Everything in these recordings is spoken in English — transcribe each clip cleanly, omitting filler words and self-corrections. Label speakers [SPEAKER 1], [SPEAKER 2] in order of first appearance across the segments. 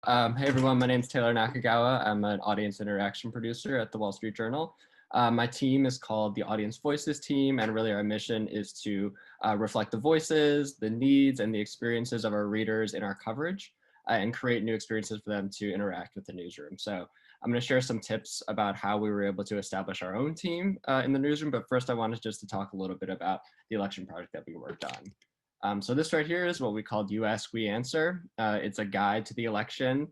[SPEAKER 1] Hey everyone, my name is Taylor Nakagawa. I'm an audience interaction producer at the Wall Street Journal. My team is called the Audience Voices team, and really our mission is to reflect the voices, the needs, and the experiences of our readers in our coverage and create new experiences for them to interact with the newsroom. So I'm going to share some tips about how we were able to establish our own team in the newsroom, but first I wanted just to talk a little bit about the election project that we worked on. So this right here is what we called You Ask, We Answer. It's a guide to the election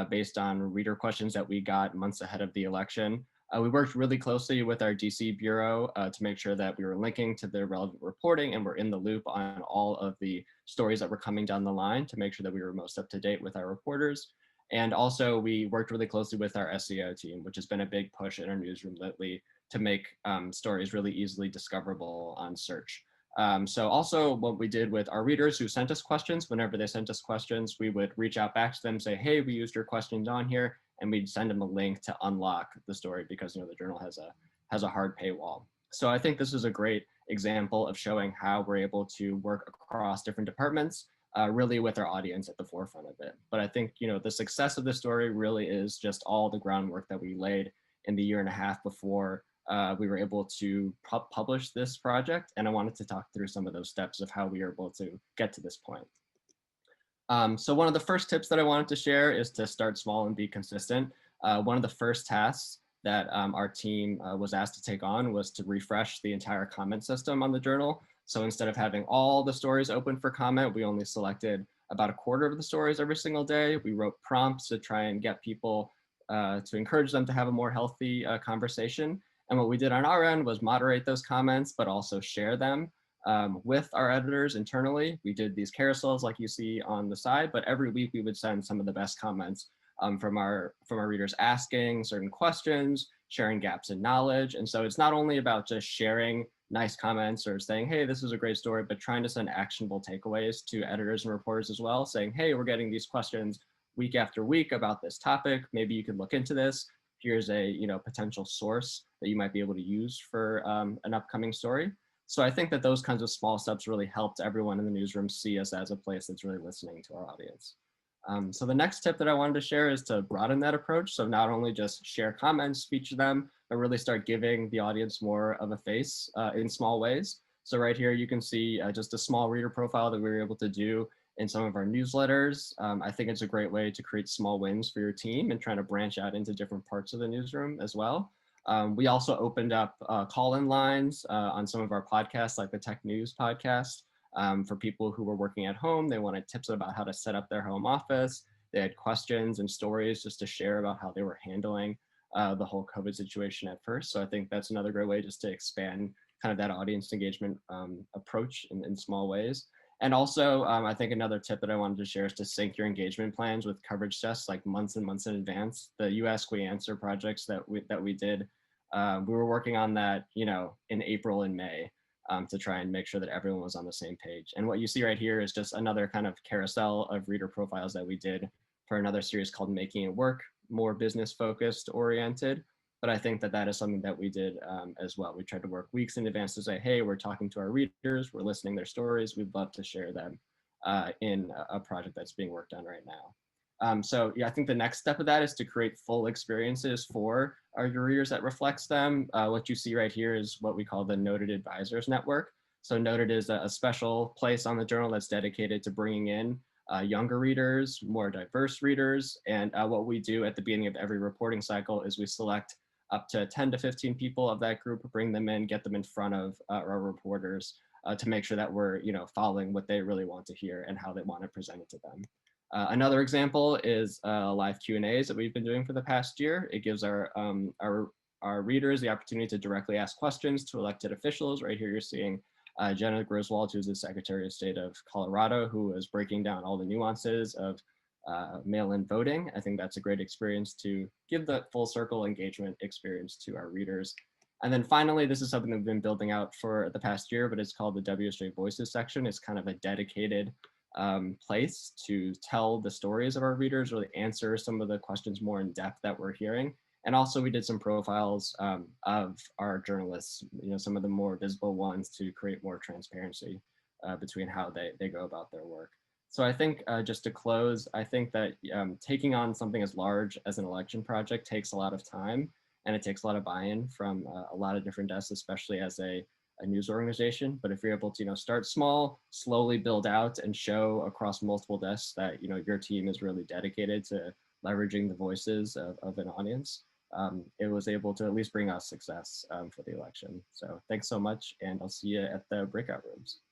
[SPEAKER 1] based on reader questions that we got months ahead of the election. We worked really closely with our DC bureau to make sure that we were linking to the relevant reporting and we're in the loop on all of the stories that were coming down the line to make sure that we were most up to date with our reporters. And also we worked really closely with our SEO team, which has been a big push in our newsroom lately to make stories really easily discoverable on search. So also what we did with our readers who sent us questions, whenever they sent us questions, we would reach out back to them, say, hey, we used your questions on here, and we'd send them a link to unlock the story because the journal has a hard paywall. So I think this is a great example of showing how we're able to work across different departments, really with our audience at the forefront of it. But I think the success of this story really is just all the groundwork that we laid in the year and a half before we were able to publish this project, and I wanted to talk through some of those steps of how we were able to get to this point. So one of the first tips that I wanted to share is to start small and be consistent. One of the first tasks that our team was asked to take on was to refresh the entire comment system on the journal. So instead of having all the stories open for comment, we only selected about a quarter of the stories every single day. We wrote prompts to try and get people to encourage them to have a more healthy conversation. And what we did on our end was moderate those comments, but also share them with our editors internally. We did these carousels like you see on the side, but every week we would send some of the best comments from our readers asking certain questions, sharing gaps in knowledge. And so it's not only about just sharing nice comments or saying, hey, this is a great story, but trying to send actionable takeaways to editors and reporters as well, saying, hey, we're getting these questions week after week about this topic. Maybe you could look into this. Here's a potential source that you might be able to use for an upcoming story. So I think that those kinds of small steps really helped everyone in the newsroom see us as a place that's really listening to our audience. So the next tip that I wanted to share is to broaden that approach. So not only just share comments, feature them, but really start giving the audience more of a face in small ways. So right here, you can see just a small reader profile that we were able to do in some of our newsletters. I think it's a great way to create small wins for your team and trying to branch out into different parts of the newsroom as well. We also opened up call-in lines on some of our podcasts, like the Tech News podcast, for people who were working at home. They wanted tips about how to set up their home office. They had questions and stories just to share about how they were handling the whole COVID situation at first. So I think that's another great way just to expand kind of that audience engagement approach in small ways. And also, I think another tip that I wanted to share is to sync your engagement plans with coverage tests like months and months in advance. The You Ask, We Answer projects that we did, we were working on that, in April and May to try and make sure that everyone was on the same page. And what you see right here is just another kind of carousel of reader profiles that we did for another series called Making It Work, more business focused oriented. But I think that that is something that we did as well. We tried to work weeks in advance to say, hey, we're talking to our readers, we're listening their stories, we'd love to share them in a project that's being worked on right now. So yeah, I think the next step of that is to create full experiences for our readers that reflects them. What you see right here is what we call the Noted Advisors Network. So Noted is a special place on the journal that's dedicated to bringing in younger readers, more diverse readers. And what we do at the beginning of every reporting cycle is we select up to 10 to 15 people of that group, bring them in, get them in front of our reporters to make sure that we're following what they really want to hear and how they want to present it to them. Another example is live Q&As that we've been doing for the past year. It gives our readers the opportunity to directly ask questions to elected officials. Right here, you're seeing Jenna Griswold, who's the Secretary of State of Colorado, who is breaking down all the nuances of mail-in voting. I think that's a great experience to give the full circle engagement experience to our readers. And then finally, this is something that we've been building out for the past year, but it's called the WSJ Voices section. It's kind of a dedicated place to tell the stories of our readers, really answer some of the questions more in depth that we're hearing. And also we did some profiles of our journalists, some of the more visible ones to create more transparency between how they go about their work. So I think just to close, I think that taking on something as large as an election project takes a lot of time, and it takes a lot of buy-in from a lot of different desks, especially as a news organization. But if you're able to, start small, slowly build out, and show across multiple desks that your team is really dedicated to leveraging the voices of an audience, it was able to at least bring us success for the election. So thanks so much, and I'll see you at the breakout rooms.